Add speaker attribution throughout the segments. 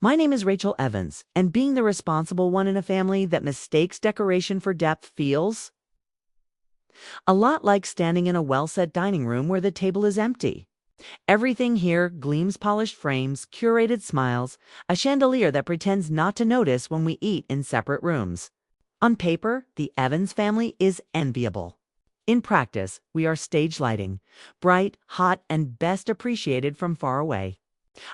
Speaker 1: My name is Rachel Evans, and being the responsible one in a family that mistakes decoration for depth feels a lot like standing in a well-set dining room where the table is empty. Everything here gleams polished frames, curated smiles, a chandelier that pretends not to notice when we eat in separate rooms. On paper, the Evans family is enviable. In practice, we are stage lighting, bright, hot, and best appreciated from far away.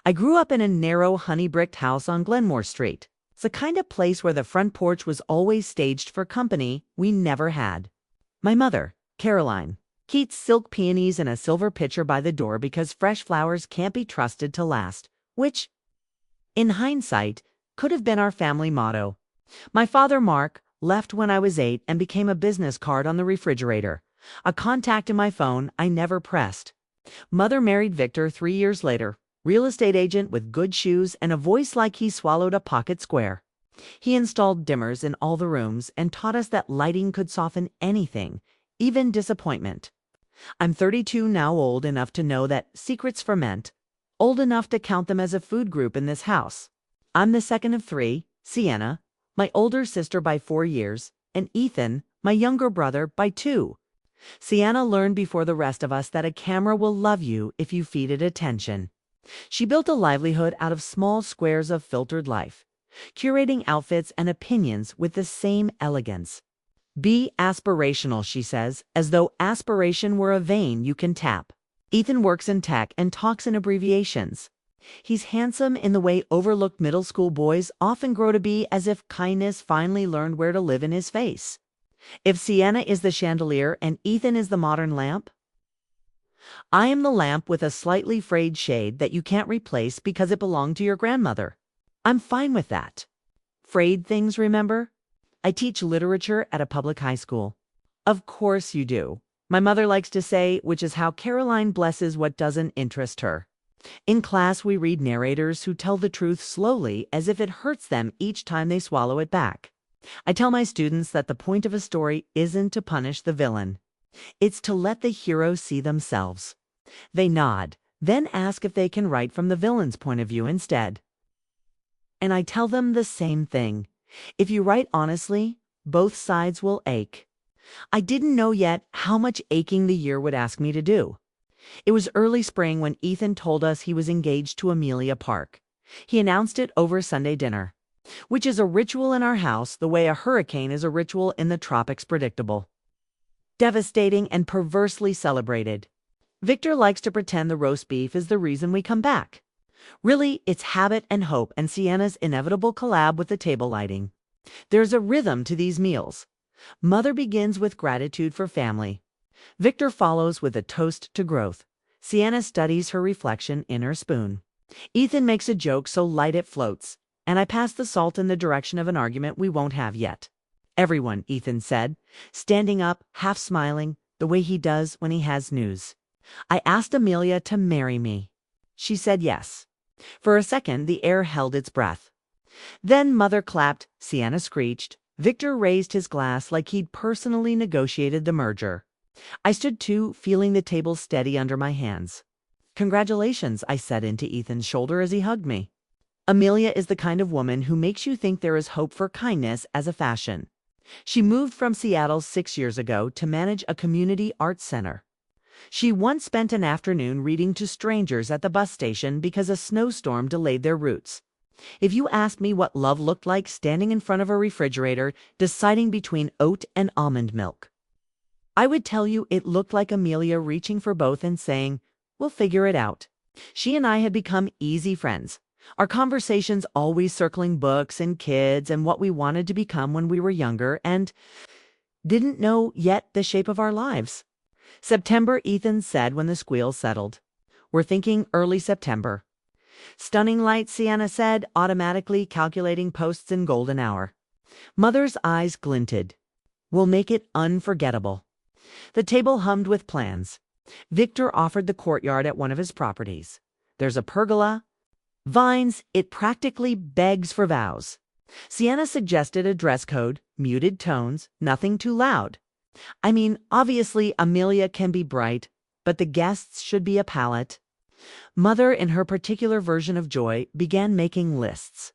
Speaker 1: I grew up in a narrow, honey-bricked house on Glenmore Street. It's the kind of place where the front porch was always staged for company we never had. My mother, Caroline, keeps silk peonies in a silver pitcher by the door because fresh flowers can't be trusted to last, which, in hindsight, could have been our family motto. My father, Mark, left when I was 8 and became a business card on the refrigerator, a contact in my phone I never pressed. Mother married Victor 3 years later, real estate agent with good shoes and a voice like he swallowed a pocket square. He installed dimmers in all the rooms and taught us that lighting could soften anything, even disappointment. I'm 32 now, old enough to know that secrets ferment, old enough to count them as a food group in this house. I'm the second of 3, Sienna, my older sister by 4 years, and Ethan, my younger brother, by 2. Sienna learned before the rest of us that a camera will love you if you feed it attention. She built a livelihood out of small squares of filtered life, curating outfits and opinions with the same elegance. Be aspirational, she says, as though aspiration were a vein you can tap. Ethan works in tech and talks in abbreviations. He's handsome in the way overlooked middle school boys often grow to be, as if kindness finally learned where to live in his face. If Sienna is the chandelier and Ethan is the modern lamp, I am the lamp with a slightly frayed shade that you can't replace because it belonged to your grandmother. I'm fine with that. Frayed things, remember? I teach literature at a public high school. Of course you do, my mother likes to say, which is how Caroline blesses what doesn't interest her. In class, we read narrators who tell the truth slowly as if it hurts them each time they swallow it back. I tell my students that the point of a story isn't to punish the villain. It's to let the hero see themselves. They nod, then ask if they can write from the villain's point of view instead. And I tell them the same thing. If you write honestly, both sides will ache. I didn't know yet how much aching the year would ask me to do. It was early spring when Ethan told us he was engaged to Amelia Park. He announced it over Sunday dinner, which is a ritual in our house the way a hurricane is a ritual in the tropics, predictable, devastating, and perversely celebrated. Victor likes to pretend the roast beef is the reason we come back. Really, it's habit and hope and Sienna's inevitable collab with the table lighting. There's a rhythm to these meals. Mother begins with gratitude for family. Victor follows with a toast to growth. Sienna studies her reflection in her spoon. Ethan makes a joke so light it floats, and I pass the salt in the direction of an argument we won't have yet. Everyone, Ethan said, standing up, half smiling, the way he does when he has news. I asked Amelia to marry me. She said yes. For a second, the air held its breath. Then Mother clapped, Sienna screeched. Victor raised his glass like he'd personally negotiated the merger. I stood too, feeling the table steady under my hands. Congratulations, I said into Ethan's shoulder as he hugged me. Amelia is the kind of woman who makes you think there is hope for kindness as a fashion. She moved from Seattle 6 years ago to manage a community arts center. She once spent an afternoon reading to strangers at the bus station because a snowstorm delayed their routes. If you asked me what love looked like standing in front of a refrigerator deciding between oat and almond milk, I would tell you it looked like Amelia reaching for both and saying, "We'll figure it out." She and I had become easy friends, our conversations always circling books and kids and what we wanted to become when we were younger and didn't know yet the shape of our lives. September, Ethan said when the squeal settled. We're thinking early September. Stunning light, Sienna said, automatically calculating posts in golden hour. Mother's eyes glinted. We'll make it unforgettable. The table hummed with plans. Victor offered the courtyard at one of his properties. There's a pergola, vines, it practically begs for vows. Sienna suggested a dress code, muted tones, nothing too loud. I mean, obviously Amelia can be bright, but the guests should be a palette. Mother, in her particular version of joy, began making lists.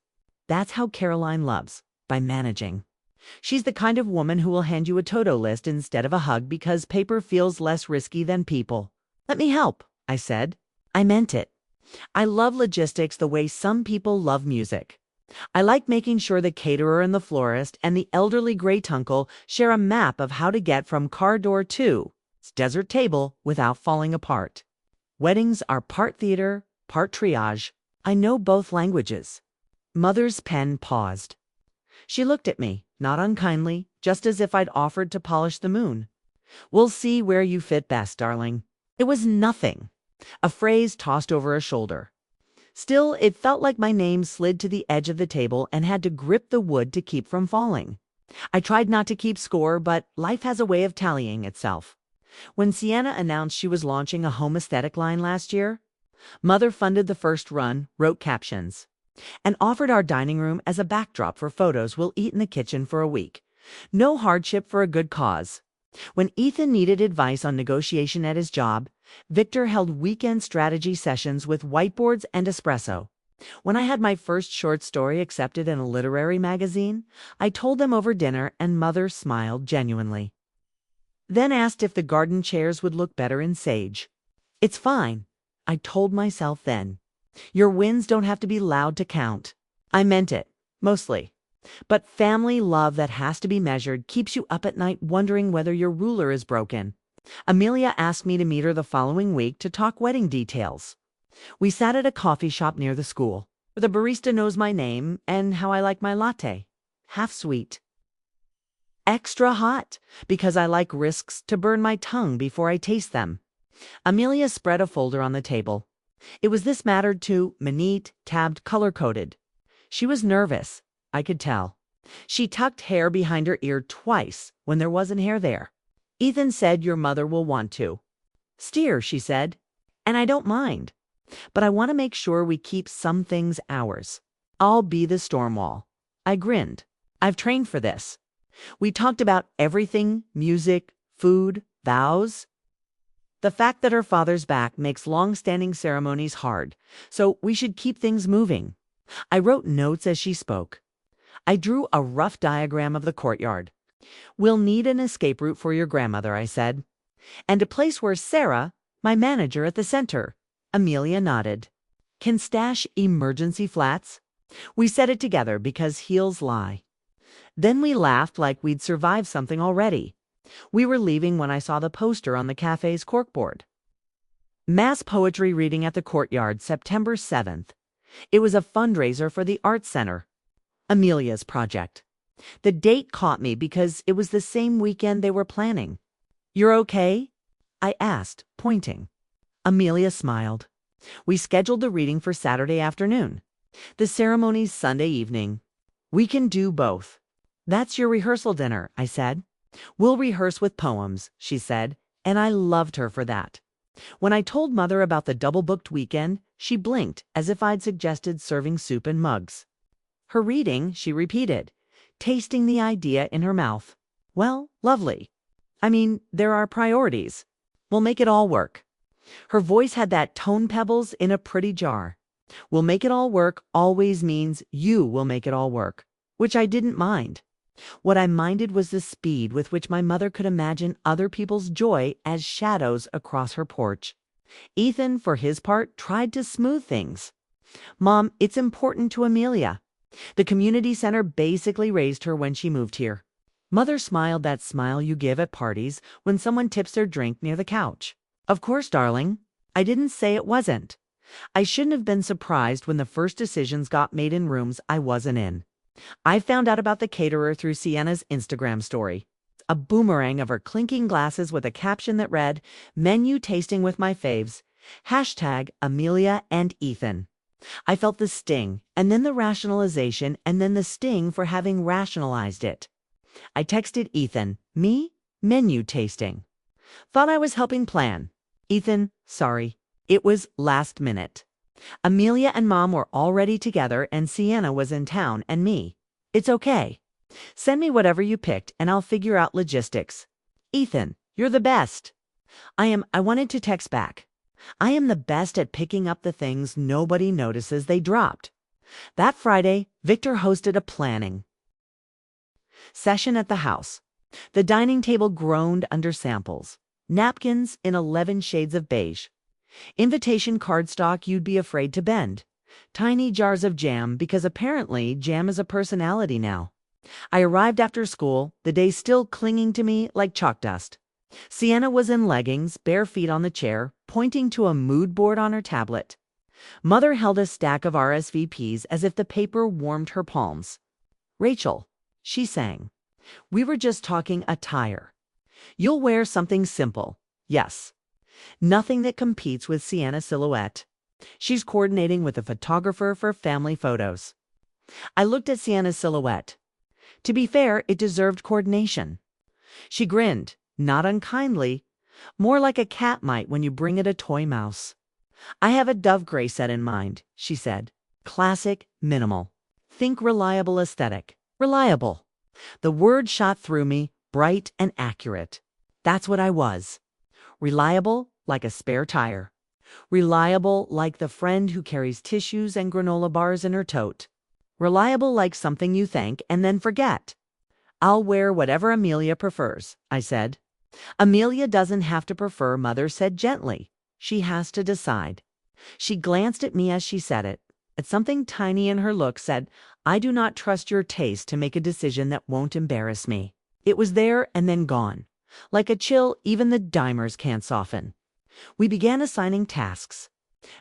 Speaker 1: That's how Caroline loves, by managing. She's the kind of woman who will hand you a to-do list instead of a hug because paper feels less risky than people. Let me help, I said. I meant it. I love logistics the way some people love music. I like making sure the caterer and the florist and the elderly great-uncle share a map of how to get from car door to desert table without falling apart. Weddings are part theater, part triage. I know both languages. Mother's pen paused. She looked at me, not unkindly, just as if I'd offered to polish the moon. We'll see where you fit best, darling. It was nothing. A phrase tossed over a shoulder. Still, it felt like my name slid to the edge of the table and had to grip the wood to keep from falling. I tried not to keep score, but life has a way of tallying itself. When Sienna announced she was launching a home aesthetic line last year, Mother funded the first run, wrote captions, and offered our dining room as a backdrop for photos we'll eat in the kitchen for a week. No hardship for a good cause. When Ethan needed advice on negotiation at his job, Victor held weekend strategy sessions with whiteboards and espresso. When I had my first short story accepted in a literary magazine, I told them over dinner and Mother smiled genuinely. Then asked if the garden chairs would look better in sage. It's fine, I told myself then. Your wins don't have to be loud to count. I meant it, mostly. But family love that has to be measured keeps you up at night wondering whether your ruler is broken. Amelia asked me to meet her the following week to talk wedding details. We sat at a coffee shop near the school, where the barista knows my name and how I like my latte. Half sweet. Extra hot, because I like risks to burn my tongue before I taste them. Amelia spread a folder on the table. It was this mattered to, minute, tabbed, color-coded. She was nervous, I could tell. She tucked hair behind her ear twice when there wasn't hair there. Ethan said your mother will want to. Steer, she said. And I don't mind. But I want to make sure we keep some things ours. I'll be the storm wall. I grinned. I've trained for this. We talked about everything, music, food, vows. The fact that her father's back makes long-standing ceremonies hard, so we should keep things moving. I wrote notes as she spoke. I drew a rough diagram of the courtyard. We'll need an escape route for your grandmother, I said. And a place where Sarah, my manager at the center, Amelia nodded, can stash emergency flats. We said it together because heels lie. Then we laughed like we'd survived something already. We were leaving when I saw the poster on the cafe's corkboard. Mass poetry reading at the courtyard, September 7th. It was a fundraiser for the Arts Center, Amelia's project. The date caught me because it was the same weekend they were planning. You're okay? I asked, pointing. Amelia smiled. We scheduled the reading for Saturday afternoon. The ceremony's Sunday evening. We can do both. That's your rehearsal dinner, I said. We'll rehearse with poems, she said, and I loved her for that. When I told Mother about the double-booked weekend, she blinked as if I'd suggested serving soup in mugs. Her reading, she repeated, tasting the idea in her mouth. Well, lovely. I mean, there are priorities. We'll make it all work. Her voice had that tone pebbles in a pretty jar. We'll make it all work always means you will make it all work, which I didn't mind. What I minded was the speed with which my mother could imagine other people's joy as shadows across her porch. Ethan, for his part, tried to smooth things. Mom, it's important to Amelia. The community center basically raised her when she moved here. Mother smiled that smile you give at parties when someone tips their drink near the couch. Of course, darling. I didn't say it wasn't. I shouldn't have been surprised when the first decisions got made in rooms I wasn't in. I found out about the caterer through Sienna's Instagram story. A boomerang of her clinking glasses with a caption that read, "Menu tasting with my faves. Hashtag Amelia and Ethan." I felt the sting, and then the rationalization, and then the sting for having rationalized it. I texted Ethan, me? Menu tasting. Thought I was helping plan. Ethan, sorry. It was last minute. Amelia and Mom were already together and Sienna was in town and me. It's okay. Send me whatever you picked and I'll figure out logistics. Ethan, you're the best. I wanted to text back. I am the best at picking up the things nobody notices they dropped. That Friday, Victor hosted a planning session at the house. The dining table groaned under samples. Napkins in 11 shades of beige. Invitation cardstock you'd be afraid to bend. Tiny jars of jam because apparently jam is a personality now. I arrived after school, the day still clinging to me like chalk dust. Sienna was in leggings, bare feet on the chair, pointing to a mood board on her tablet. Mother held a stack of RSVPs as if the paper warmed her palms. "Rachel," she sang, "we were just talking attire. You'll wear something simple, yes. Nothing that competes with Sienna's silhouette. She's coordinating with a photographer for family photos." I looked at Sienna's silhouette. To be fair, it deserved coordination. She grinned, not unkindly, more like a cat might when you bring it a toy mouse. "I have a dove gray set in mind," she said. "Classic, minimal. Think reliable aesthetic." Reliable. The word shot through me, bright and accurate. That's what I was. Reliable like a spare tire. Reliable like the friend who carries tissues and granola bars in her tote. Reliable like something you thank and then forget. "I'll wear whatever Amelia prefers," I said. "Amelia doesn't have to prefer," Mother said gently. "She has to decide." She glanced at me as she said it. At something tiny in her look said, "I do not trust your taste to make a decision that won't embarrass me." It was there and then gone. Like a chill even the dimers can't soften. We began assigning tasks.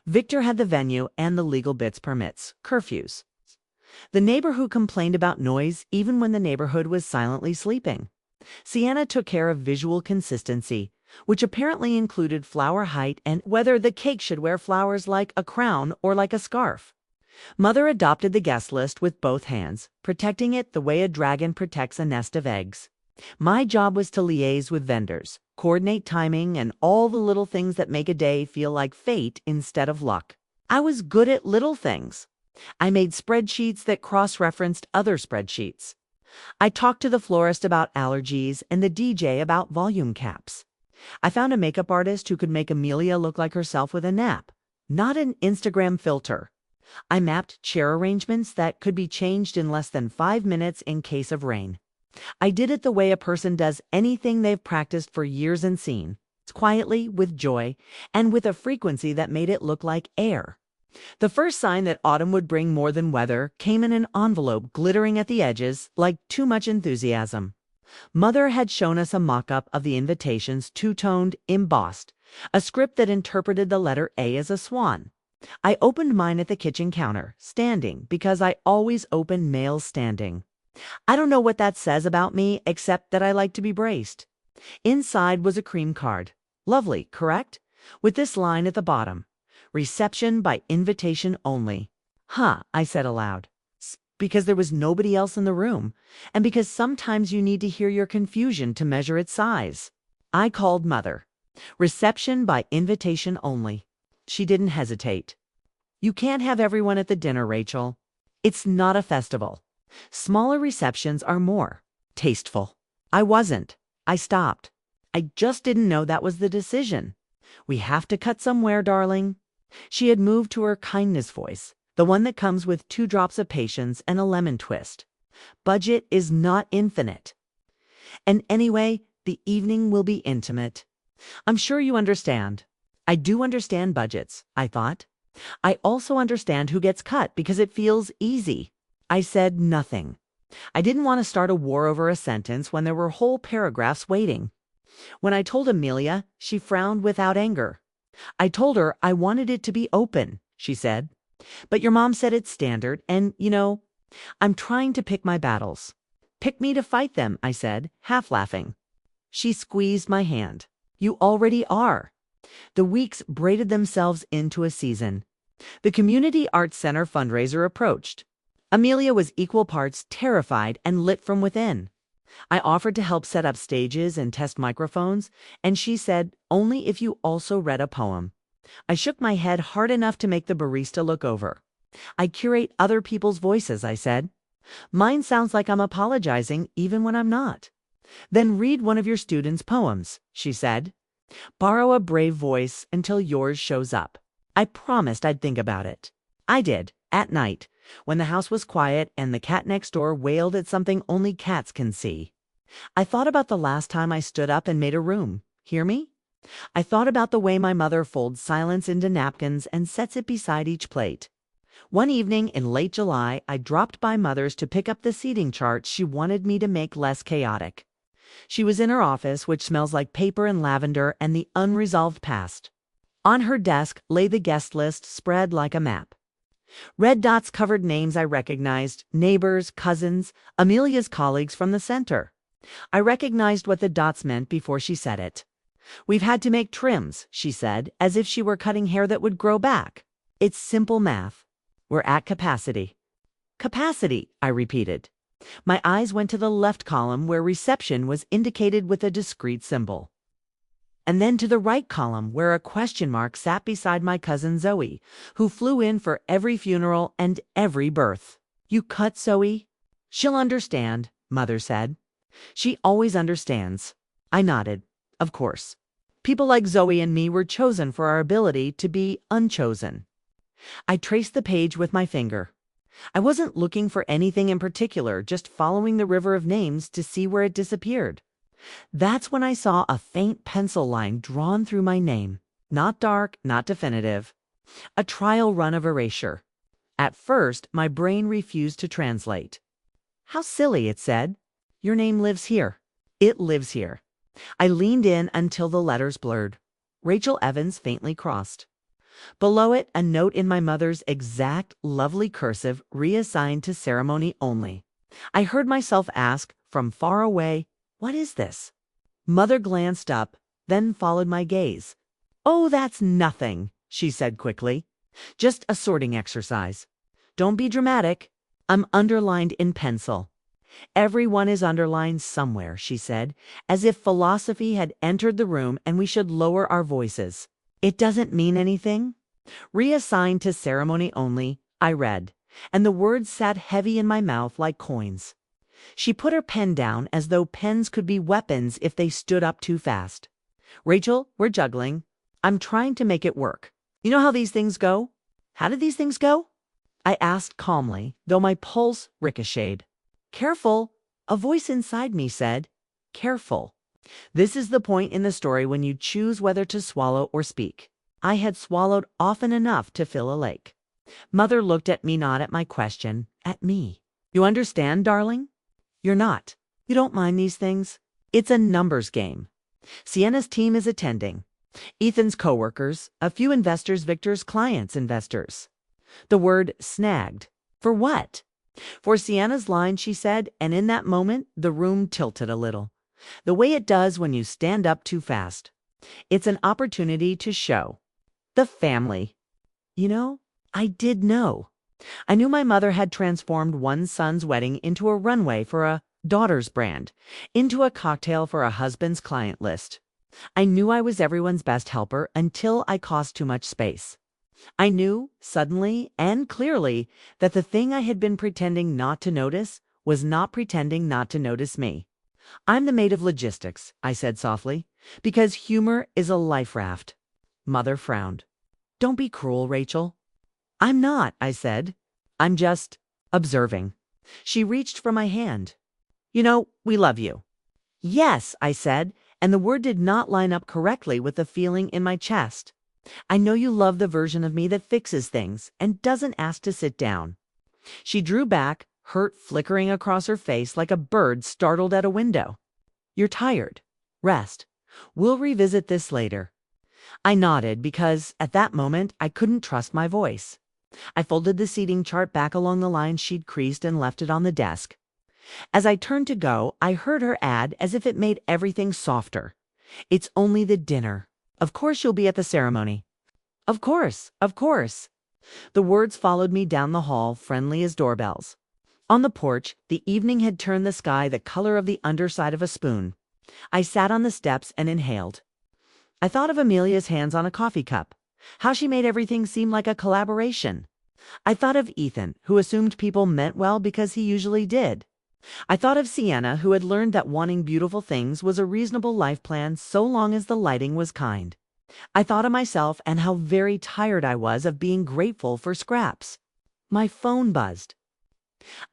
Speaker 1: Victor had the venue and the legal bits permits, curfews. The neighbor who complained about noise even when the neighborhood was silently sleeping. Sienna took care of visual consistency, which apparently included flower height and whether the cake should wear flowers like a crown or like a scarf. Mother adopted the guest list with both hands, protecting it the way a dragon protects a nest of eggs. My job was to liaise with vendors, coordinate timing, and all the little things that make a day feel like fate instead of luck. I was good at little things. I made spreadsheets that cross-referenced other spreadsheets. I talked to the florist about allergies and the DJ about volume caps. I found a makeup artist who could make Amelia look like herself with a nap, not an Instagram filter. I mapped chair arrangements that could be changed in less than 5 minutes in case of rain. I did it the way a person does anything they've practiced for years and seen, quietly, with joy, and with a frequency that made it look like air. The first sign that autumn would bring more than weather came in an envelope glittering at the edges like too much enthusiasm. Mother had shown us a mock-up of the invitations, two-toned, embossed, a script that interpreted the letter A as a swan. I opened mine at the kitchen counter, standing, because I always open mail standing. I don't know what that says about me, except that I like to be braced. Inside was a cream card. Lovely, correct? With this line at the bottom. "Reception by invitation only." "Huh," I said aloud. Because there was nobody else in the room, and because sometimes you need to hear your confusion to measure its size. I called Mother. "Reception by invitation only." She didn't hesitate. "You can't have everyone at the dinner, Rachel. It's not a festival. Smaller receptions are more tasteful." I wasn't. I stopped. "I just didn't know that was the decision." "We have to cut somewhere, darling." She had moved to her kindness voice, the one that comes with 2 drops of patience and a lemon twist. "Budget is not infinite. And anyway, the evening will be intimate. I'm sure you understand." I do understand budgets, I thought. I also understand who gets cut because it feels easy. I said nothing. I didn't want to start a war over a sentence when there were whole paragraphs waiting. When I told Amelia, she frowned without anger. I told her I wanted it to be open, she said. "But your mom said it's standard, and, I'm trying to pick my battles." "Pick me to fight them," I said, half laughing. She squeezed my hand. "You already are." The weeks braided themselves into a season. The Community Arts Center fundraiser approached. Amelia was equal parts terrified and lit from within. I offered to help set up stages and test microphones, and she said, "Only if you also read a poem." I shook my head hard enough to make the barista look over. "I curate other people's voices," I said. "Mine sounds like I'm apologizing even when I'm not." "Then read one of your students' poems," she said. Borrow a brave voice until yours shows up. I promised I'd think about it. I did, at night, when the house was quiet and the cat next door wailed at something only cats can see. I thought about the last time I stood up and made a room. Hear me? I thought about the way my mother folds silence into napkins and sets it beside each plate. One evening in late July, I dropped by Mother's to pick up the seating chart she wanted me to make less chaotic. She was in her office, which smells like paper and lavender and the unresolved past. On her desk lay the guest list spread like a map. Red dots covered names I recognized, neighbors, cousins, Amelia's colleagues from the center. I recognized what the dots meant before she said it. "We've had to make trims," she said, as if she were cutting hair that would grow back. "It's simple math. We're at capacity." "Capacity," I repeated. My eyes went to the left column where reception was indicated with a discrete symbol. And then to the right column where a question mark sat beside my cousin Zoe, who flew in for every funeral and every birth. "You cut, Zoe?" "She'll understand," Mother said. "She always understands." I nodded. Of course. People like Zoe and me were chosen for our ability to be unchosen. I traced the page with my finger. I wasn't looking for anything in particular, just following the river of names to see where it disappeared. That's when I saw a faint pencil line drawn through my name. Not dark, not definitive. A trial run of erasure. At first, my brain refused to translate. "How silly," it said. "Your name lives here." It lives here. I leaned in until the letters blurred. Rachel Evans faintly crossed. Below it, a note in my mother's exact, lovely cursive, reassigned to ceremony only. I heard myself ask, from far away, "What is this?" Mother glanced up, then followed my gaze. "Oh, that's nothing," she said quickly. "Just a sorting exercise. Don't be dramatic. I'm underlined in pencil." "Everyone is underlined somewhere," she said, as if philosophy had entered the room and we should lower our voices. "It doesn't mean anything?" "Reassigned to ceremony only," I read, and the words sat heavy in my mouth like coins. She put her pen down as though pens could be weapons if they stood up too fast. "Rachel, we're juggling. I'm trying to make it work. You know how these things go?" "How did these things go?" I asked calmly, though my pulse ricocheted. "Careful," a voice inside me said. "Careful." This is the point in the story when you choose whether to swallow or speak. I had swallowed often enough to fill a lake. Mother looked at me, not at my question, at me. "You understand, darling? You're not. You don't mind these things? It's a numbers game. Sienna's team is attending. Ethan's coworkers, a few investors, Victor's clients, investors." The word snagged. For what? "For Sienna's line," she said, and in that moment, the room tilted a little. The way it does when you stand up too fast. It's an opportunity to show. The family. You know, I did know. I knew my mother had transformed one son's wedding into a runway for a daughter's brand, into a cocktail for a husband's client list. I knew I was everyone's best helper until I caused too much space. I knew, suddenly and clearly, that the thing I had been pretending not to notice was not pretending not to notice me. "I'm the maid of logistics," I said softly, "because humor is a life raft." Mother frowned. "Don't be cruel, Rachel." "I'm not," I said. "I'm just observing." She reached for my hand. "You know, we love you." "Yes," I said, and the word did not line up correctly with the feeling in my chest. "I know you love the version of me that fixes things and doesn't ask to sit down." She drew back, hurt flickering across her face like a bird startled at a window. "You're tired. Rest. We'll revisit this later." I nodded because, at that moment, I couldn't trust my voice. I folded the seating chart back along the lines she'd creased and left it on the desk. As I turned to go, I heard her add, as if it made everything softer, "It's only the dinner. Of course you'll be at the ceremony." Of course, of course." The words followed me down the hall, friendly as doorbells. On the porch, the evening had turned the sky the color of the underside of a spoon. I sat on the steps and inhaled. I thought of Amelia's hands on a coffee cup, how she made everything seem like a collaboration. I thought of Ethan, who assumed people meant well because he usually did. I thought of Sienna, who had learned that wanting beautiful things was a reasonable life plan so long as the lighting was kind. I thought of myself and how very tired I was of being grateful for scraps. My phone buzzed.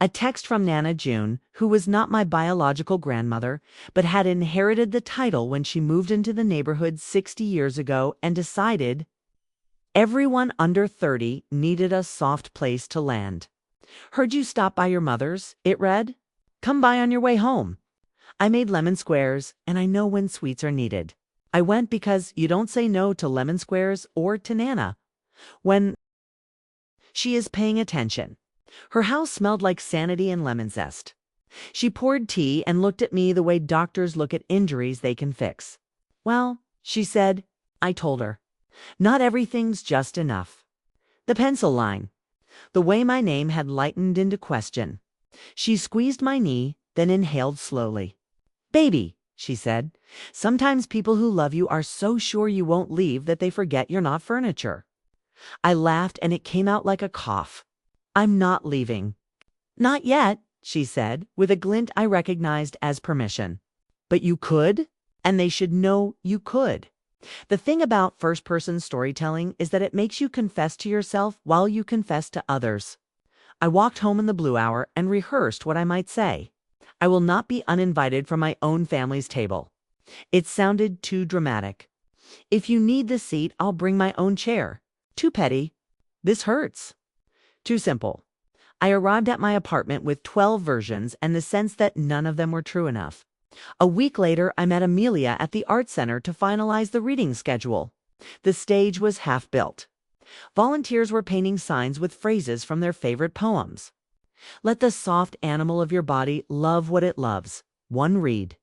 Speaker 1: A text from Nana June, who was not my biological grandmother, but had inherited the title when she moved into the neighborhood 60 years ago and decided everyone under 30 needed a soft place to land. Heard you stop by your mother's, it read. Come by on your way home. I made lemon squares, and I know when sweets are needed. I went because you don't say no to lemon squares or to Nana when she is paying attention. Her house smelled like sanity and lemon zest. She poured tea and looked at me the way doctors look at injuries they can fix. Well, she said, I told her, not everything's just enough. The pencil line. The way my name had lightened into question. She squeezed my knee, then inhaled slowly. Baby, she said, sometimes people who love you are so sure you won't leave that they forget you're not furniture. I laughed and it came out like a cough. I'm not leaving. Not yet, she said, with a glint I recognized as permission. But you could, and they should know you could. The thing about first-person storytelling is that it makes you confess to yourself while you confess to others. I walked home in the blue hour and rehearsed what I might say. I will not be uninvited from my own family's table. It sounded too dramatic. If you need the seat, I'll bring my own chair. Too petty. This hurts. Too simple. I arrived at my apartment with 12 versions and the sense that none of them were true enough. A week later, I met Amelia at the art center to finalize the reading schedule. The stage was half built. Volunteers were painting signs with phrases from their favorite poems. Let the soft animal of your body love what it loves. One read.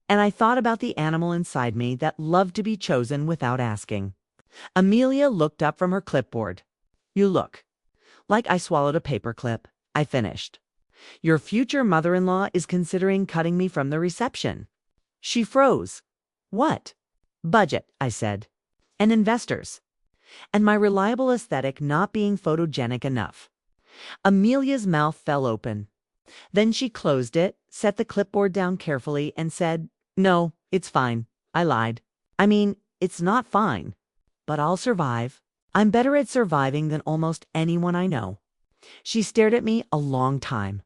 Speaker 1: And I thought about the animal inside me that loved to be chosen without asking. Amelia looked up from her clipboard. You look like I swallowed a paperclip. I finished. Your future mother-in-law is considering cutting me from the reception. She froze. What? Budget, I said. And investors. And my reliable aesthetic not being photogenic enough. Amelia's mouth fell open. Then she closed it, set the clipboard down carefully, and said, No, it's fine. I lied. I mean, it's not fine. But I'll survive. I'm better at surviving than almost anyone I know. She stared at me a long time.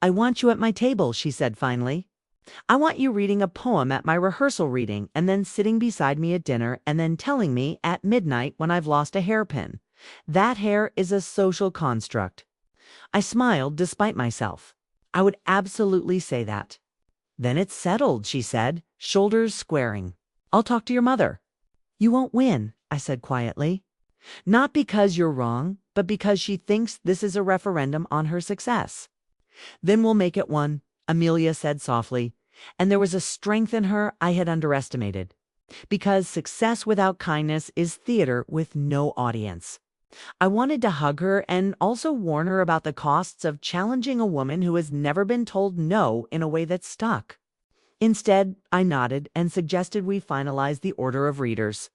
Speaker 1: I want you at my table, she said finally. I want you reading a poem at my rehearsal reading and then sitting beside me at dinner and then telling me at midnight when I've lost a hairpin. That hair is a social construct. I smiled despite myself. I would absolutely say that. Then it's settled, she said, shoulders squaring. I'll talk to your mother. You won't win, I said quietly. Not because you're wrong, but because she thinks this is a referendum on her success. Then we'll make it one, Amelia said softly, and there was a strength in her I had underestimated. Because success without kindness is theater with no audience. I wanted to hug her and also warn her about the costs of challenging a woman who has never been told no in a way that stuck. Instead, I nodded and suggested we finalize the order of readers.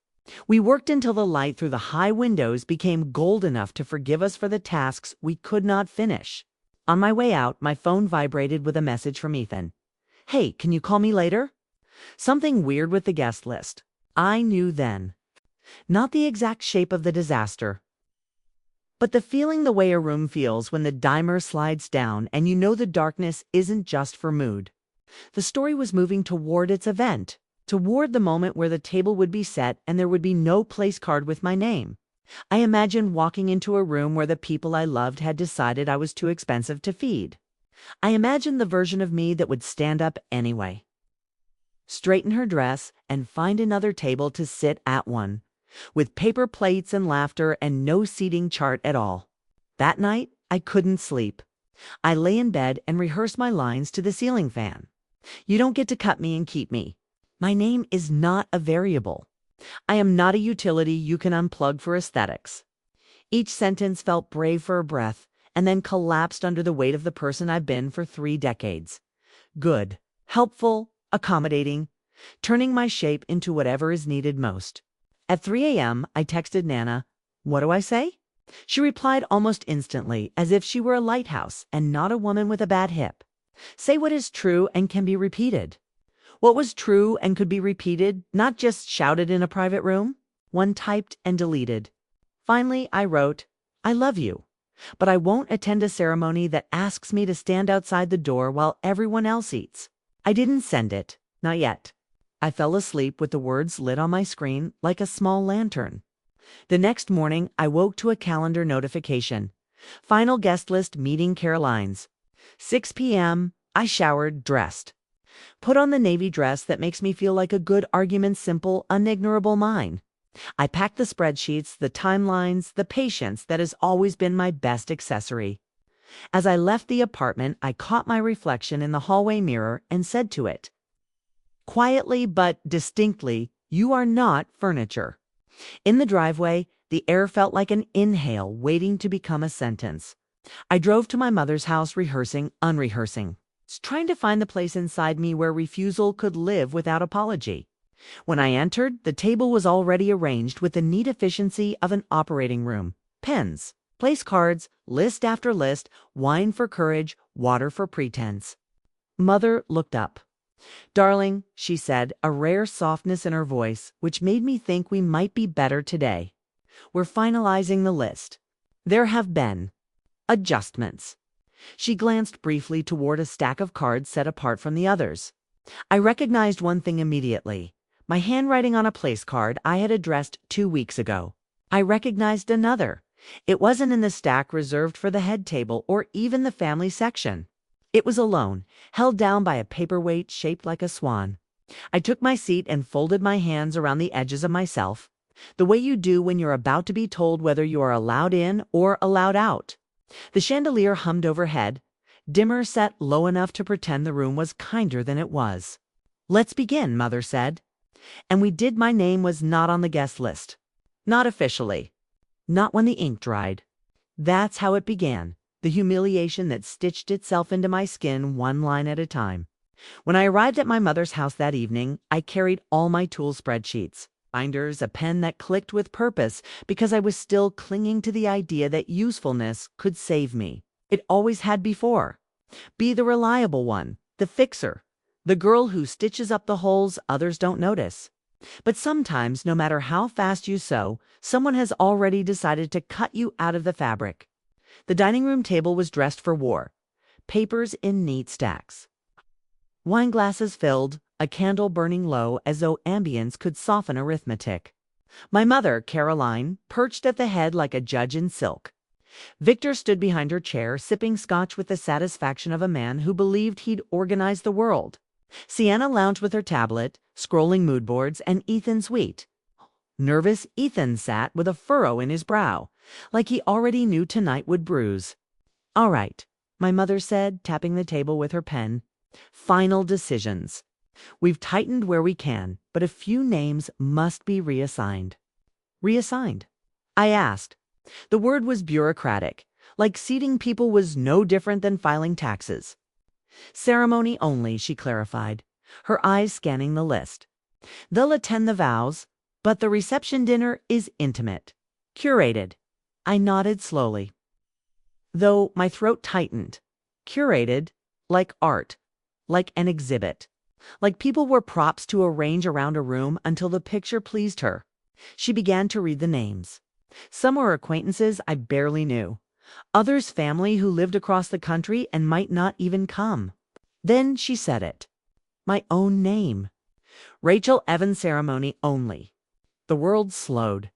Speaker 1: We worked until the light through the high windows became gold enough to forgive us for the tasks we could not finish. On my way out, my phone vibrated with a message from Ethan. Hey, can you call me later? Something weird with the guest list. I knew then. Not the exact shape of the disaster, but the feeling the way a room feels when the dimer slides down and you know the darkness isn't just for mood. The story was moving toward its event, toward the moment where the table would be set and there would be no place card with my name. I imagined walking into a room where the people I loved had decided I was too expensive to feed. I imagined the version of me that would stand up anyway, straighten her dress, and find another table to sit at one, with paper plates and laughter and no seating chart at all. That night, I couldn't sleep. I lay in bed and rehearsed my lines to the ceiling fan. You don't get to cut me and keep me. My name is not a variable. I am not a utility you can unplug for aesthetics. Each sentence felt brave for a breath and then collapsed under the weight of the person I've been for 3 decades. Good, helpful, accommodating, turning my shape into whatever is needed most. At 3 a.m., I texted Nana, What do I say? She replied almost instantly, as if she were a lighthouse and not a woman with a bad hip. Say what is true and can be repeated. What was true and could be repeated, not just shouted in a private room? One typed and deleted. Finally, I wrote, I love you, but I won't attend a ceremony that asks me to stand outside the door while everyone else eats. I didn't send it, not yet. I fell asleep with the words lit on my screen like a small lantern. The next morning, I woke to a calendar notification. Final guest list meeting Caroline's. 6 p.m., I showered, dressed. Put on the navy dress that makes me feel like a good argument simple, unignorable mine. I packed the spreadsheets, the timelines, the patience that has always been my best accessory. As I left the apartment, I caught my reflection in the hallway mirror and said to it, quietly but distinctly, you are not furniture. In the driveway, the air felt like an inhale waiting to become a sentence. I drove to my mother's house rehearsing, unrehearsing, trying to find the place inside me where refusal could live without apology. When I entered, the table was already arranged with the neat efficiency of an operating room. Pens, place cards, list after list, wine for courage, water for pretense. Mother looked up. Darling, she said, a rare softness in her voice, which made me think we might be better today. We're finalizing the list. There have been adjustments. She glanced briefly toward a stack of cards set apart from the others. I recognized one thing immediately. My handwriting on a place card I had addressed 2 weeks ago. I recognized another. It wasn't in the stack reserved for the head table or even the family section. It was alone, held down by a paperweight shaped like a swan. I took my seat and folded my hands around the edges of myself, the way you do when you're about to be told whether you are allowed in or allowed out. The chandelier hummed overhead, dimmer set low enough to pretend the room was kinder than it was. Let's begin, Mother said. And we did. My name was not on the guest list. Not officially. Not when the ink dried. That's how it began. The humiliation that stitched itself into my skin one line at a time. When I arrived at my mother's house that evening, I carried all my tool spreadsheets, binders, a pen that clicked with purpose because I was still clinging to the idea that usefulness could save me. It always had before. Be the reliable one, the fixer, the girl who stitches up the holes others don't notice. But sometimes, no matter how fast you sew, someone has already decided to cut you out of the fabric. The dining room table was dressed for war. Papers in neat stacks. Wine glasses filled, a candle burning low as though ambience could soften arithmetic. My mother, Caroline, perched at the head like a judge in silk. Victor stood behind her chair, sipping scotch with the satisfaction of a man who believed he'd organized the world. Sienna lounged with her tablet, scrolling mood boards, and Ethan sweet. Nervous Ethan sat with a furrow in his brow, like he already knew tonight would bruise. All right, my mother said, tapping the table with her pen. Final decisions. We've tightened where we can, but a few names must be reassigned. Reassigned? I asked. The word was bureaucratic, like seating people was no different than filing taxes. Ceremony only, she clarified, her eyes scanning the list. They'll attend the vows, but the reception dinner is intimate. Curated. I nodded slowly, though my throat tightened. Curated, like art, like an exhibit, like people were props to arrange around a room until the picture pleased her. She began to read the names. Some were acquaintances I barely knew. Others family who lived across the country and might not even come. Then she said it. My own name. Rachel Evans ceremony only. The world slowed.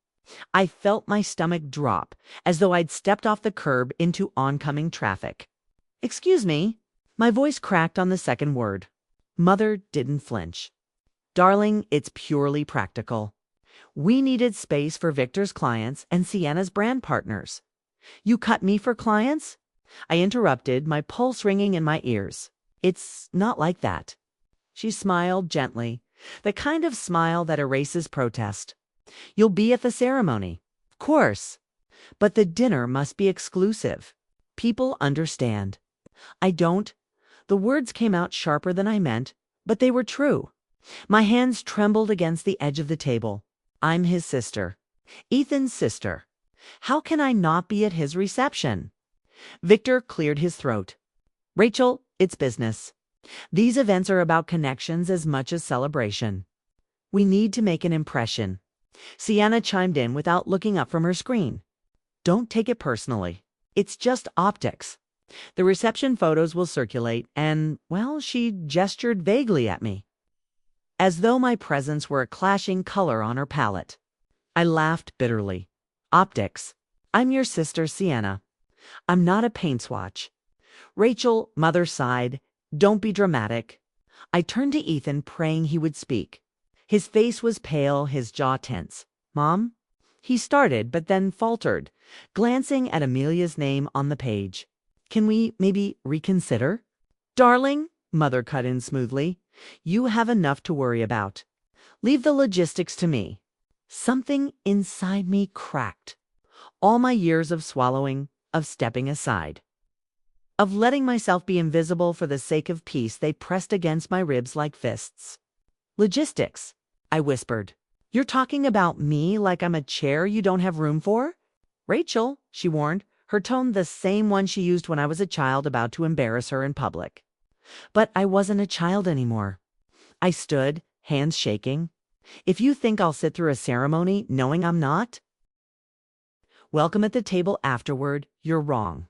Speaker 1: I felt my stomach drop, as though I'd stepped off the curb into oncoming traffic. Excuse me. My voice cracked on the second word. Mother didn't flinch. Darling, it's purely practical. We needed space for Victor's clients and Sienna's brand partners. You cut me for clients? I interrupted, my pulse ringing in my ears. It's not like that. She smiled gently, the kind of smile that erases protest. You'll be at the ceremony, of course, but the dinner must be exclusive. People understand. I don't. The words came out sharper than I meant, but they were true. My hands trembled against the edge of the table. I'm his sister. Ethan's sister. How can I not be at his reception? Victor cleared his throat. Rachel, It's business. These events are about connections as much as celebration. We need to make an impression. Sienna chimed in without looking up from her screen. Don't take it personally. It's just optics. The reception photos will circulate and, well, she gestured vaguely at me, as though my presence were a clashing color on her palette. I laughed bitterly. Optics. I'm your sister, Sienna. I'm not a paint swatch. Rachel, mother sighed. Don't be dramatic. I turned to Ethan, praying he would speak. His face was pale, his jaw tense. Mom? He started, but then faltered, glancing at Amelia's name on the page. Can we maybe reconsider? Darling, Mother cut in smoothly, you have enough to worry about. Leave the logistics to me. Something inside me cracked. All my years of swallowing, of stepping aside, of letting myself be invisible for the sake of peace, they pressed against my ribs like fists. Logistics, I whispered. You're talking about me like I'm a chair you don't have room for? Rachel, she warned, her tone the same one she used when I was a child about to embarrass her in public. But I wasn't a child anymore. I stood, hands shaking. If you think I'll sit through a ceremony knowing I'm not, welcome at the table afterward, you're wrong.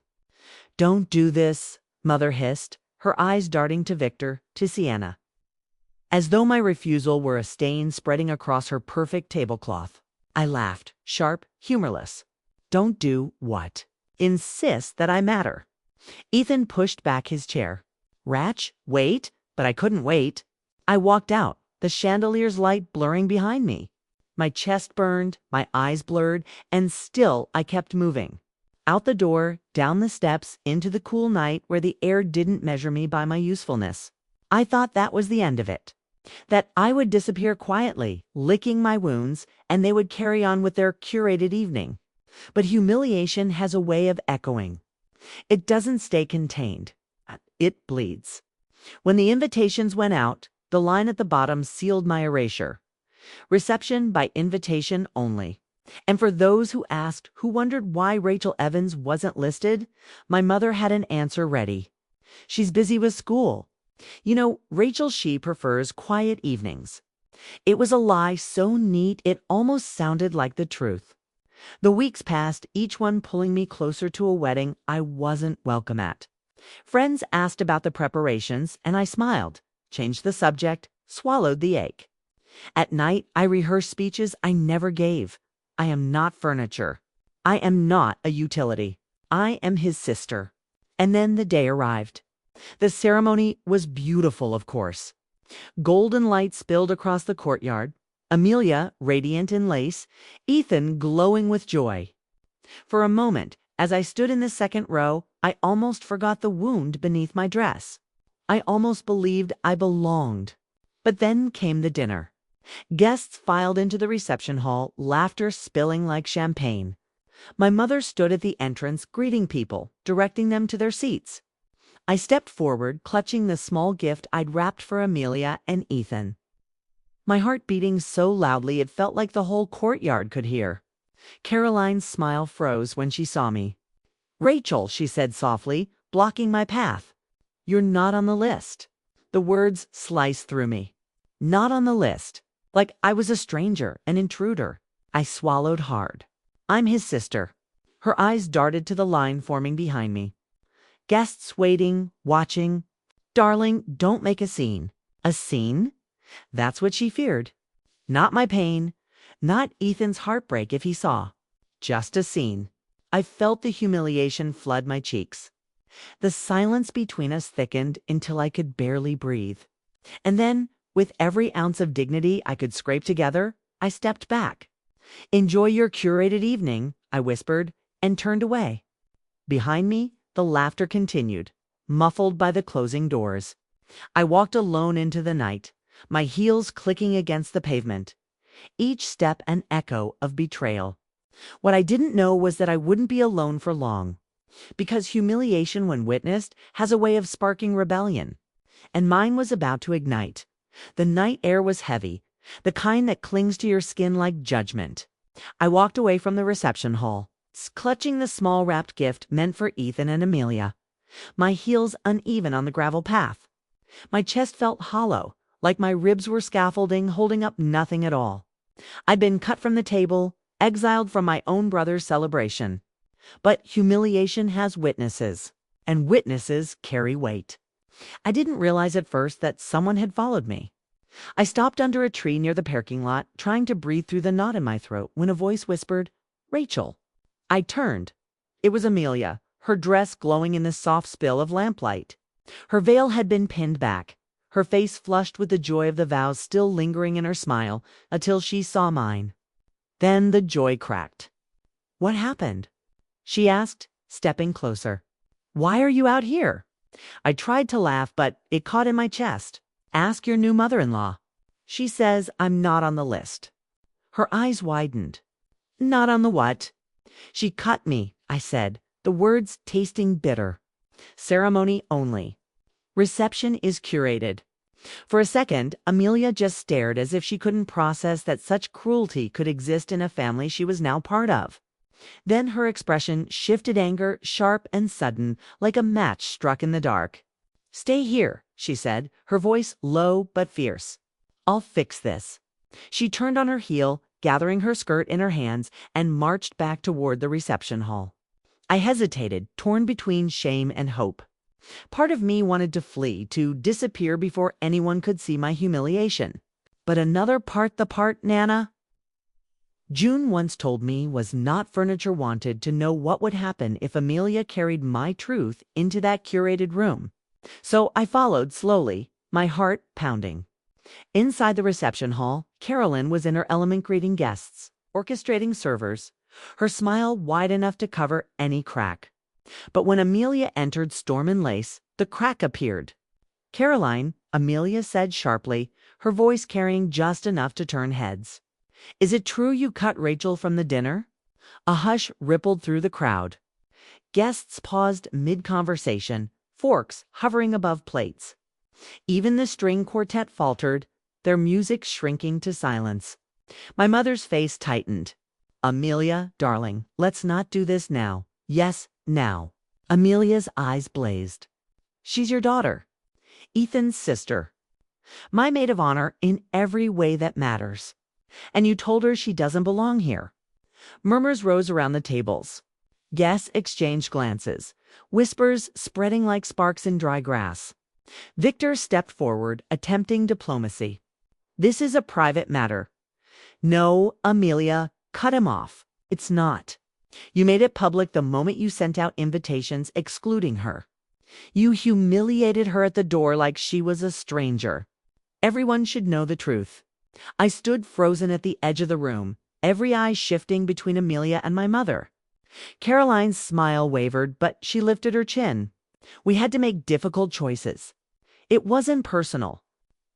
Speaker 1: Don't do this, Mother hissed, her eyes darting to Victor, to Sienna, as though my refusal were a stain spreading across her perfect tablecloth. I laughed, sharp, humorless. Don't do what? Insist that I matter. Ethan pushed back his chair. Ratch, wait, but I couldn't wait. I walked out, the chandelier's light blurring behind me. My chest burned, my eyes blurred, and still I kept moving. Out the door, down the steps, into the cool night where the air didn't measure me by my usefulness. I thought that was the end of it. That I would disappear quietly, licking my wounds, and they would carry on with their curated evening. But humiliation has a way of echoing. It doesn't stay contained. It bleeds. When the invitations went out, the line at the bottom sealed my erasure. Reception by invitation only. And for those who asked, who wondered why Rachel Evans wasn't listed, my mother had an answer ready. She's busy with school. You know, she prefers quiet evenings. It was a lie so neat it almost sounded like the truth. The weeks passed, each one pulling me closer to a wedding I wasn't welcome at. Friends asked about the preparations, and I smiled, changed the subject, swallowed the ache. At night, I rehearsed speeches I never gave. I am not furniture. I am not a utility. I am his sister. And then the day arrived. The ceremony was beautiful, of course. Golden light spilled across the courtyard. Amelia, radiant in lace, Ethan glowing with joy. For a moment, as I stood in the second row, I almost forgot the wound beneath my dress. I almost believed I belonged. But then came the dinner. Guests filed into the reception hall, laughter spilling like champagne. My mother stood at the entrance, greeting people, directing them to their seats. I stepped forward, clutching the small gift I'd wrapped for Amelia and Ethan. My heart beating so loudly it felt like the whole courtyard could hear. Caroline's smile froze when she saw me. Rachel, she said softly, blocking my path. You're not on the list. The words sliced through me. Not on the list. Like I was a stranger, an intruder. I swallowed hard. I'm his sister. Her eyes darted to the line forming behind me. Guests waiting, watching. Darling, don't make a scene. A scene? That's what she feared. Not my pain. Not Ethan's heartbreak if he saw. Just a scene. I felt the humiliation flood my cheeks. The silence between us thickened until I could barely breathe. And then, with every ounce of dignity I could scrape together, I stepped back. Enjoy your curated evening, I whispered, and turned away. Behind me, the laughter continued, muffled by the closing doors. I walked alone into the night, my heels clicking against the pavement. Each step an echo of betrayal. What I didn't know was that I wouldn't be alone for long. Because humiliation, when witnessed, has a way of sparking rebellion. And mine was about to ignite. The night air was heavy, the kind that clings to your skin like judgment. I walked away from the reception hall, clutching the small wrapped gift meant for Ethan and Amelia. my heels uneven on the gravel path. My chest felt hollow, like my ribs were scaffolding holding up nothing at all. I'd been cut from the table, exiled from my own brother's celebration. But humiliation has witnesses, and witnesses carry weight. I didn't realize at first that someone had followed me. I stopped under a tree near the parking lot, trying to breathe through the knot in my throat, when a voice whispered, "Rachel." I turned. It was Amelia, her dress glowing in the soft spill of lamplight. Her veil had been pinned back, her face flushed with the joy of the vows still lingering in her smile until she saw mine. Then the joy cracked. "What happened?" she asked, stepping closer. "Why are you out here?" I tried to laugh, but it caught in my chest. "Ask your new mother-in-law. She says I'm not on the list." Her eyes widened. "Not on the what?" "She cut me," I said, the words tasting bitter. "Ceremony only. Reception is curated." For a second, Amelia just stared as if she couldn't process that such cruelty could exist in a family she was now part of. Then her expression shifted, anger, sharp and sudden, like a match struck in the dark. "Stay here," she said, her voice low but fierce. "I'll fix this." She turned on her heel, gathering her skirt in her hands, and marched back toward the reception hall. I hesitated, torn between shame and hope. Part of me wanted to flee, to disappear before anyone could see my humiliation. But another part, the part, Nana, June once told me, was not furniture wanted to know what would happen if Amelia carried my truth into that curated room. So I followed slowly, my heart pounding. Inside the reception hall, Carolyn was in her element greeting guests, orchestrating servers, her smile wide enough to cover any crack. But when Amelia entered storm and lace, the crack appeared. "Caroline," Amelia said sharply, her voice carrying just enough to turn heads. "Is it true you cut Rachel from the dinner?" A hush rippled through the crowd. Guests paused mid-conversation, forks hovering above plates. Even the string quartet faltered, their music shrinking to silence. My mother's face tightened. "Amelia, darling, let's not do this now. Yes, now." Amelia's eyes blazed. "She's your daughter. Ethan's sister. My maid of honor in every way that matters. And you told her she doesn't belong here." Murmurs rose around the tables. Guests exchanged glances, whispers spreading like sparks in dry grass. Victor stepped forward, attempting diplomacy. "This is a private matter." "No, Amelia, cut him off. It's not. You made it public the moment you sent out invitations excluding her. You humiliated her at the door like she was a stranger. Everyone should know the truth." I stood frozen at the edge of the room, every eye shifting between Amelia and my mother. Caroline's smile wavered, but she lifted her chin. We had to make difficult choices. It wasn't personal.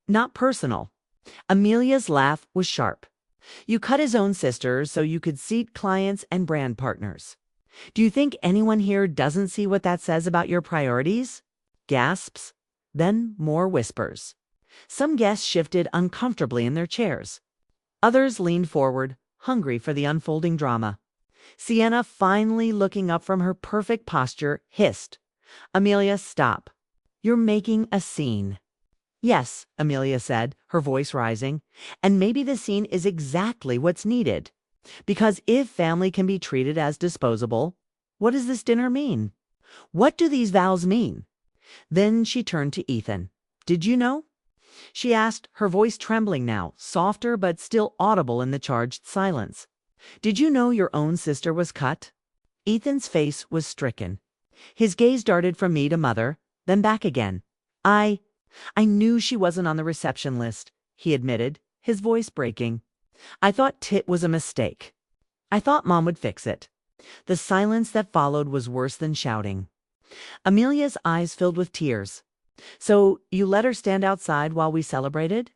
Speaker 1: Not personal. Amelia's laugh was sharp. "You cut his own sister so you could seat clients and brand partners. Do you think anyone here doesn't see what that says about your priorities?" Gasps, then more whispers. Some guests shifted uncomfortably in their chairs. Others leaned forward, hungry for the unfolding drama. Sienna, finally looking up from her perfect posture, hissed, "Amelia, stop. You're making a scene." "Yes," Amelia said, her voice rising, "and maybe the scene is exactly what's needed. Because if family can be treated as disposable, what does this dinner mean? What do these vows mean?" Then she turned to Ethan. "Did you know?" she asked, her voice trembling now, softer but still audible in the charged silence. "Did you know your own sister was cut?" Ethan's face was stricken. His gaze darted from me to Mother, then back again. I knew she wasn't on the reception list," he admitted, his voice breaking. "I thought Tit was a mistake. I thought Mom would fix it." The silence that followed was worse than shouting. Amelia's eyes filled with tears. "So you let her stand outside while we celebrated?"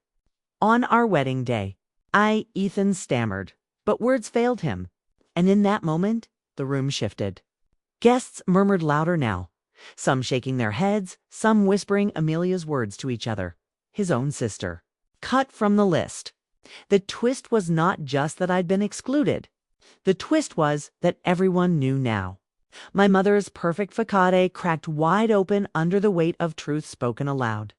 Speaker 1: "On our wedding day." Ethan stammered, but words failed him. And in that moment, the room shifted. Guests murmured louder now, some shaking their heads, some whispering Amelia's words to each other. His own sister. Cut from the list. The twist was not just that I'd been excluded. The twist was that everyone knew now. My mother's perfect facade cracked wide open under the weight of truth spoken aloud.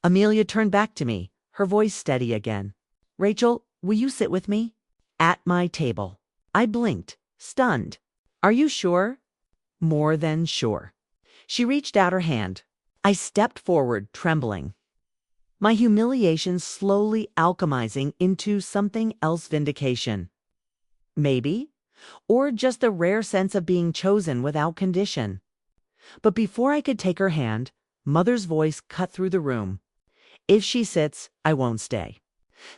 Speaker 1: Amelia turned back to me, her voice steady again. "Rachel, will you sit with me?" "At my table." I blinked, stunned. "Are you sure?" "More than sure." She reached out her hand. I stepped forward, trembling. My humiliation slowly alchemizing into something else, vindication. Maybe. Or just the rare sense of being chosen without condition. But before I could take her hand, Mother's voice cut through the room. "If she sits, I won't stay."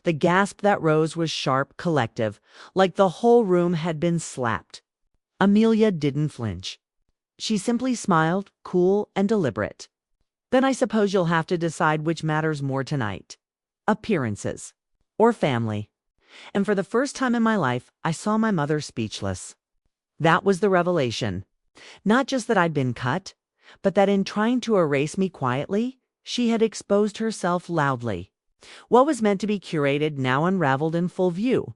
Speaker 1: The gasp that rose was sharp, collective, like the whole room had been slapped. Amelia didn't flinch. She simply smiled, cool and deliberate. "Then I suppose you'll have to decide which matters more tonight. Appearances or family." And for the first time in my life, I saw my mother speechless. That was the revelation. Not just that I'd been cut, but that in trying to erase me quietly, she had exposed herself loudly. What was meant to be curated now unraveled in full view.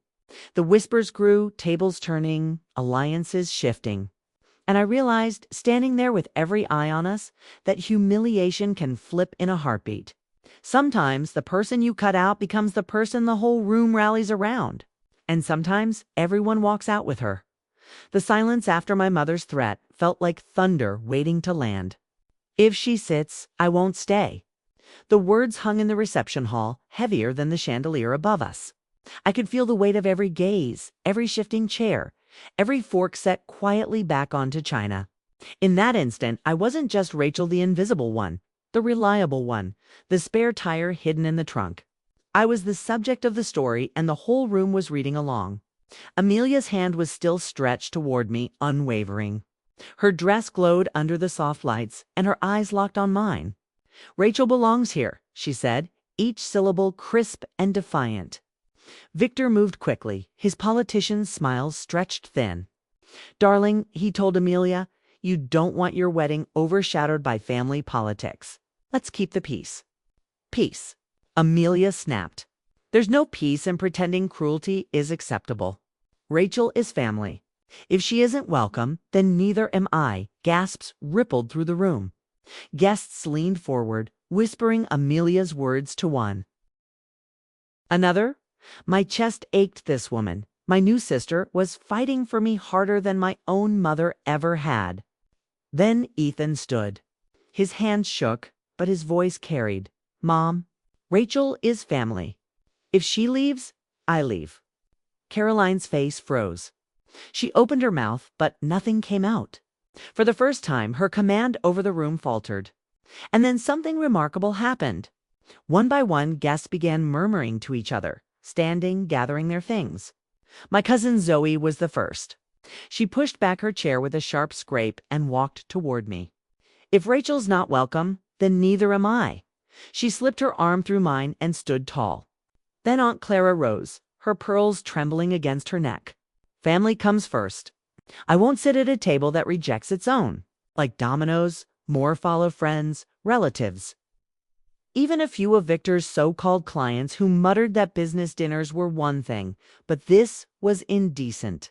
Speaker 1: The whispers grew, tables turning, alliances shifting. And I realized, standing there with every eye on us, that humiliation can flip in a heartbeat. Sometimes the person you cut out becomes the person the whole room rallies around. And sometimes everyone walks out with her. The silence after my mother's threat felt like thunder waiting to land. "If she sits, I won't stay." The words hung in the reception hall, heavier than the chandelier above us. I could feel the weight of every gaze, every shifting chair, every fork set quietly back onto china. In that instant, I wasn't just Rachel the invisible one, the reliable one, the spare tire hidden in the trunk. I was the subject of the story, and the whole room was reading along. Amelia's hand was still stretched toward me, unwavering. Her dress glowed under the soft lights, and her eyes locked on mine. "Rachel belongs here," she said, each syllable crisp and defiant. Victor moved quickly, his politician's smile stretched thin. "Darling," he told Amelia, "you don't want your wedding overshadowed by family politics. Let's keep the peace." "Peace," Amelia snapped. "There's no peace in pretending cruelty is acceptable. Rachel is family. If she isn't welcome, then neither am I." Gasps rippled through the room. Guests leaned forward, whispering Amelia's words to one another. My chest ached. This woman, my new sister, was fighting for me harder than my own mother ever had. Then Ethan stood. His hands shook, but his voice carried. "Mom, Rachel is family. If she leaves, I leave." Caroline's face froze. She opened her mouth, but nothing came out. For the first time, her command over the room faltered. And then something remarkable happened. One by one, guests began murmuring to each other, standing, gathering their things. My cousin Zoe was the first. She pushed back her chair with a sharp scrape and walked toward me. "If Rachel's not welcome, then neither am I." She slipped her arm through mine and stood tall. Then Aunt Clara rose, her pearls trembling against her neck. "Family comes first. I won't sit at a table that rejects its own. Like dominoes, more follow friends, relatives." Even a few of Victor's so-called clients who muttered that business dinners were one thing, but this was indecent.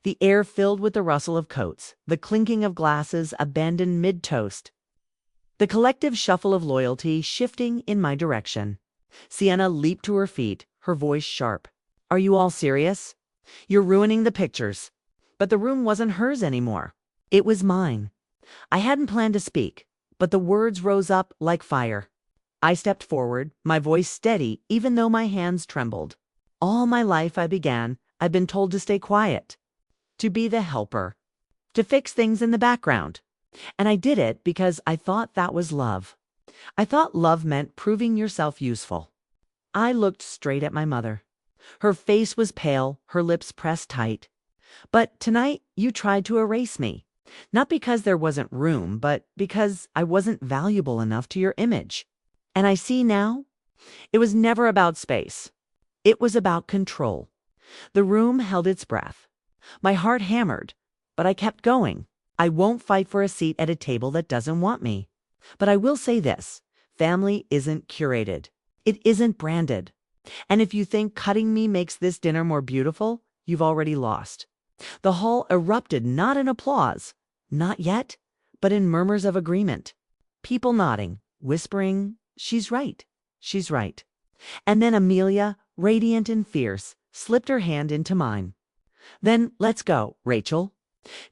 Speaker 1: The air filled with the rustle of coats, the clinking of glasses abandoned mid-toast, the collective shuffle of loyalty shifting in my direction. Sienna leaped to her feet, her voice sharp. "Are you all serious? You're ruining the pictures." But the room wasn't hers anymore. It was mine. I hadn't planned to speak, but the words rose up like fire. I stepped forward, my voice steady even though my hands trembled. All my life I've been told to stay quiet, to be the helper, to fix things in the background. And I did it because I thought that was love. I thought love meant proving yourself useful. I looked straight at my mother. Her face was pale, her lips pressed tight. "But tonight you tried to erase me. Not because there wasn't room, but because I wasn't valuable enough to your image. And I see now, it was never about space. It was about control." The room held its breath. My heart hammered, but I kept going. I won't fight for a seat at a table that doesn't want me. But I will say this, family isn't curated. It isn't branded. And if you think cutting me makes this dinner more beautiful, you've already lost. The hall erupted not in applause, Not yet, but in murmurs of agreement. People nodding, whispering, "She's right. She's right." And then Amelia, radiant and fierce, slipped her hand into mine. "Then let's go, Rachel.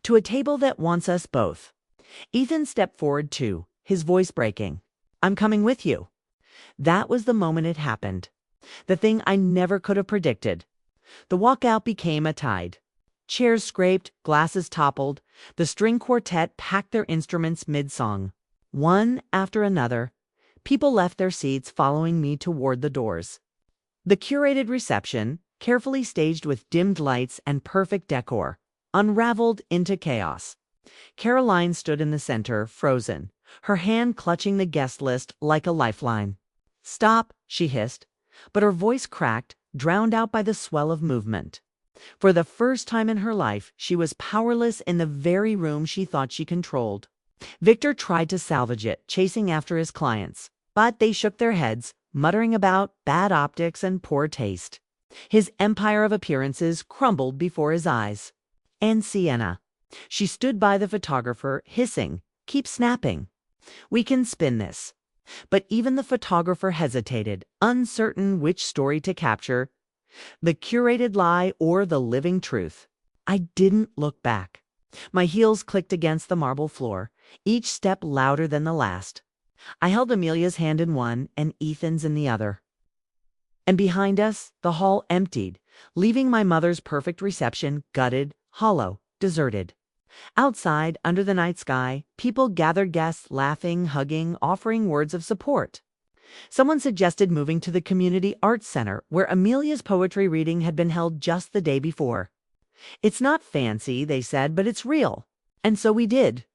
Speaker 1: To a table that wants us both." Ethan stepped forward too, his voice breaking. "I'm coming with you." That was the moment it happened. The thing I never could have predicted. The walkout became a tide. Chairs scraped, glasses toppled. The string quartet packed their instruments mid-song. One after another, people left their seats following me toward the doors. The curated reception, carefully staged with dimmed lights and perfect decor, unraveled into chaos. Caroline stood in the center, frozen, her hand clutching the guest list like a lifeline. "Stop," she hissed, but her voice cracked, drowned out by the swell of movement. For the first time in her life, she was powerless in the very room she thought she controlled. Victor tried to salvage it, chasing after his clients, but they shook their heads, muttering about bad optics and poor taste. His empire of appearances crumbled before his eyes. And Sienna. She stood by the photographer, hissing, "Keep snapping. We can spin this." But even the photographer hesitated, uncertain which story to capture, the curated lie or the living truth. I didn't look back. My heels clicked against the marble floor, each step louder than the last. I held Amelia's hand in one and Ethan's in the other. And behind us, the hall emptied, leaving my mother's perfect reception gutted, hollow, deserted. Outside, under the night sky, people gathered, guests laughing, hugging, offering words of support. Someone suggested moving to the Community Arts Center, where Amelia's poetry reading had been held just the day before. "It's not fancy," they said, "but it's real." And so we did.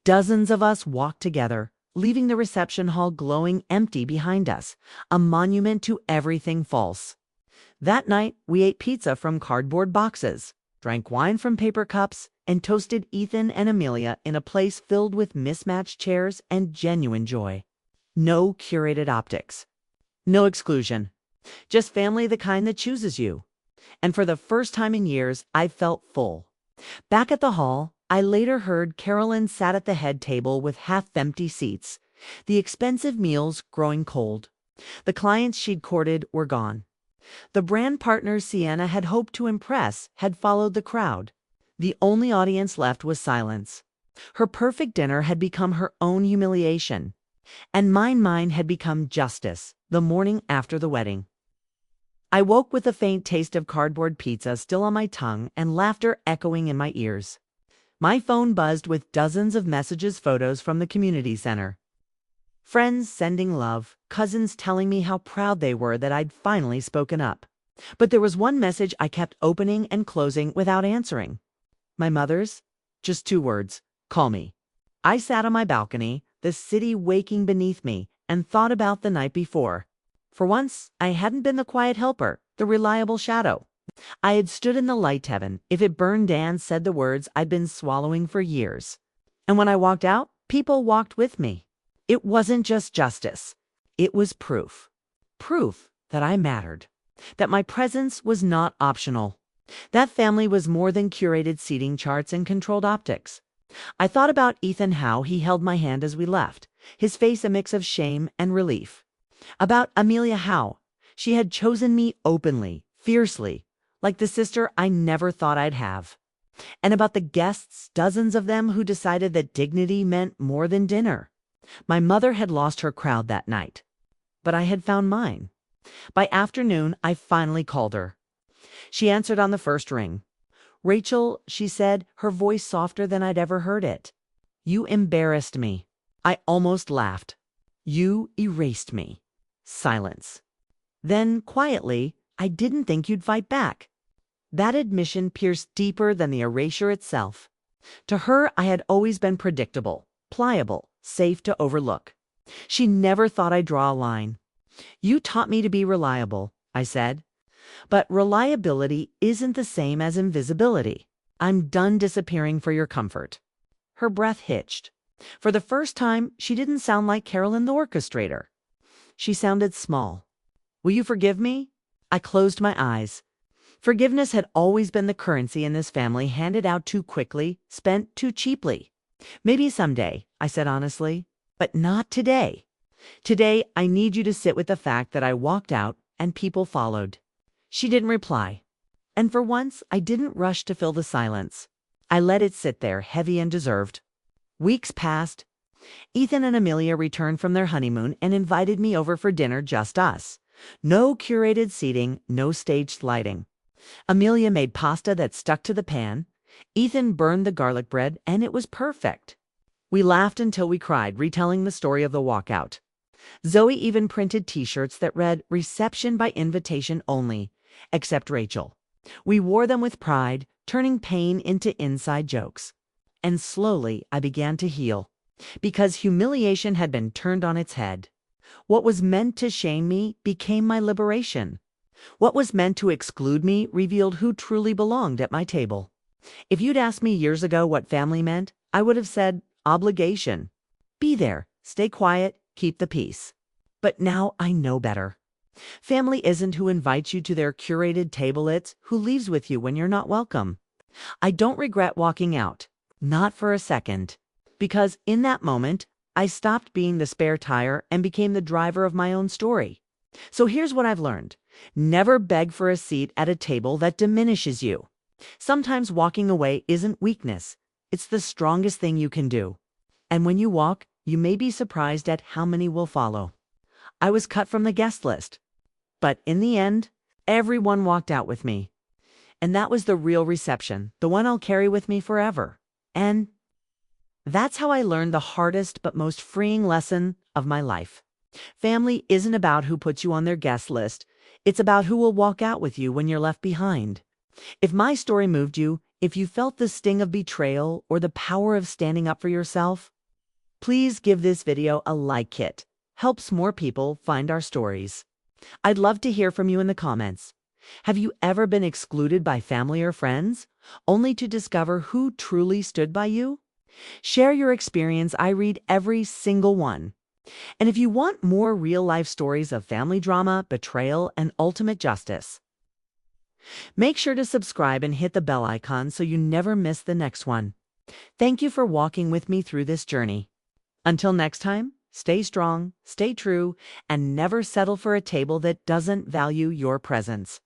Speaker 1: Dozens of us walked together, leaving the reception hall glowing empty behind us, a monument to everything false. That night, we ate pizza from cardboard boxes, drank wine from paper cups, and toasted Ethan and Amelia in a place filled with mismatched chairs and genuine joy. No curated optics. No exclusion. Just family, the kind that chooses you. And for the first time in years, I felt full. Back at the hall, I later heard Carolyn sat at the head table with half-empty seats, the expensive meals growing cold. The clients she'd courted were gone. The brand partners Sienna had hoped to impress had followed the crowd. The only audience left was silence. Her perfect dinner had become her own humiliation, and mine had become justice the morning after the wedding. I woke with a faint taste of cardboard pizza still on my tongue and laughter echoing in my ears. My phone buzzed with dozens of messages, photos from the community center. Friends sending love, cousins telling me how proud they were that I'd finally spoken up. But there was one message I kept opening and closing without answering. My mother's, just 2 words, "Call me." I sat on my balcony, the city waking beneath me, and thought about the night before. For once, I hadn't been the quiet helper, the reliable shadow. I had stood in the light heaven, if it burned and said the words I'd been swallowing for years. And when I walked out, people walked with me. It wasn't just justice. It was proof. Proof that I mattered. That my presence was not optional. That family was more than curated seating charts and controlled optics. I thought about Ethan, how he held my hand as we left, his face a mix of shame and relief. About Amelia, how she had chosen me openly, fiercely, like the sister I never thought I'd have. And about the guests, dozens of them, who decided that dignity meant more than dinner. My mother had lost her crowd that night, but I had found mine. By afternoon, I finally called her. She answered on the first ring. "Rachel," she said, her voice softer than I'd ever heard it. "You embarrassed me." I almost laughed. "You erased me." Silence. Then, quietly, "I didn't think you'd fight back." That admission pierced deeper than the erasure itself. To her, I had always been predictable, pliable, safe to overlook. She never thought I'd draw a line. "You taught me to be reliable," I said. "But reliability isn't the same as invisibility. I'm done disappearing for your comfort." Her breath hitched. For the first time, she didn't sound like Carolyn the orchestrator. She sounded small. "Will you forgive me?" I closed my eyes. Forgiveness had always been the currency in this family, handed out too quickly, spent too cheaply. Maybe someday, I said honestly, but not today. Today, I need you to sit with the fact that I walked out and people followed. She didn't reply. And for once, I didn't rush to fill the silence. I let it sit there, heavy and deserved. Weeks passed. Ethan and Amelia returned from their honeymoon and invited me over for dinner, just us. No curated seating, no staged lighting. Amelia made pasta that stuck to the pan. Ethan burned the garlic bread, and it was perfect. We laughed until we cried, retelling the story of the walkout. Zoe even printed t-shirts that read, "Reception by invitation only," except Rachel. We wore them with pride, turning pain into inside jokes. And slowly I began to heal, because humiliation had been turned on its head. What was meant to shame me became my liberation. What was meant to exclude me revealed who truly belonged at my table. If you'd asked me years ago what family meant, I would have said obligation. Be there, stay quiet, keep the peace. But now I know better. Family isn't who invites you to their curated table, it's who leaves with you when you're not welcome. I don't regret walking out, not for a second, because in that moment, I stopped being the spare tire and became the driver of my own story. So here's what I've learned. Never beg for a seat at a table that diminishes you. Sometimes walking away isn't weakness. It's the strongest thing you can do. And when you walk, you may be surprised at how many will follow. I was cut from the guest list. But in the end, everyone walked out with me. And that was the real reception, the one I'll carry with me forever. And that's how I learned the hardest but most freeing lesson of my life. Family isn't about who puts you on their guest list. It's about who will walk out with you when you're left behind. If my story moved you, if you felt the sting of betrayal or the power of standing up for yourself, please give this video a like hit. Helps more people find our stories. I'd love to hear from you in the comments. Have you ever been excluded by family or friends, only to discover who truly stood by you? Share your experience. I read every single one. And if you want more real-life stories of family drama, betrayal, and ultimate justice, make sure to subscribe and hit the bell icon so you never miss the next one. Thank you for walking with me through this journey. Until next time, stay strong, stay true, and never settle for a table that doesn't value your presence.